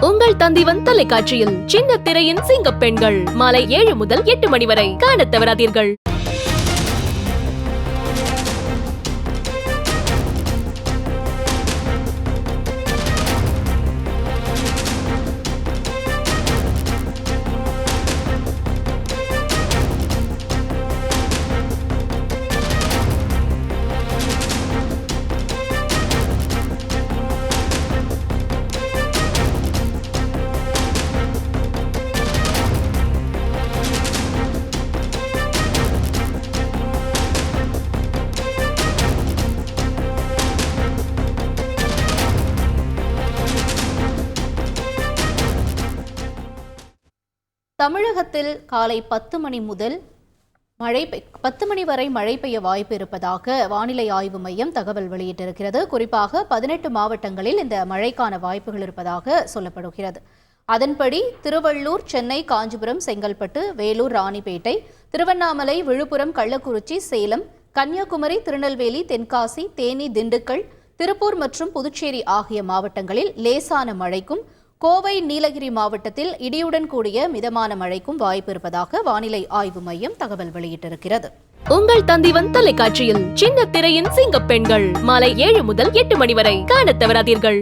உங்கள் தந்திவன் தொலைக்காட்சியில் சின்ன திரையின் சிங்கப் பெண்கள் மாலை 7 முதல் 8 மணி வரை காணத் தவறாதீர்கள். தமிழகத்தில் காலை 10 மணி முதல் 10 மணி வரை மழை பெய்ய வாய்ப்பு இருப்பதாக வானிலை ஆய்வு மையம் தகவல் வெளியிட்டிருக்கிறது. குறிப்பாக 18 மாவட்டங்களில் இந்த மழைக்கான வாய்ப்புகள் இருப்பதாக சொல்லப்படுகிறது. அதன்படி திருவள்ளூர், சென்னை, காஞ்சிபுரம், செங்கல்பட்டு, வேலூர், ராணிப்பேட்டை, திருவண்ணாமலை, விழுப்புரம், கள்ளக்குறிச்சி, சேலம், கன்னியாகுமரி, திருநெல்வேலி, தென்காசி, தேனி, திண்டுக்கல், திருப்பூர் மற்றும் புதுச்சேரி ஆகிய மாவட்டங்களில் லேசான மழைக்கும், கோவை, நீலகிரி மாவட்டத்தில் இடியுடன் கூடிய மிதமான மழைக்கும் வாய்ப்பு இருப்பதாக வானிலை ஆய்வு மையம் தகவல் வெளியிட்டிருக்கிறது. உங்கள் தந்திவன் தொலைக்காட்சியில் சின்ன திரையின் சிங்கப் பெண்கள் மாலை 7 முதல் 8 மணி வரை காணத் தவறாதீர்கள்.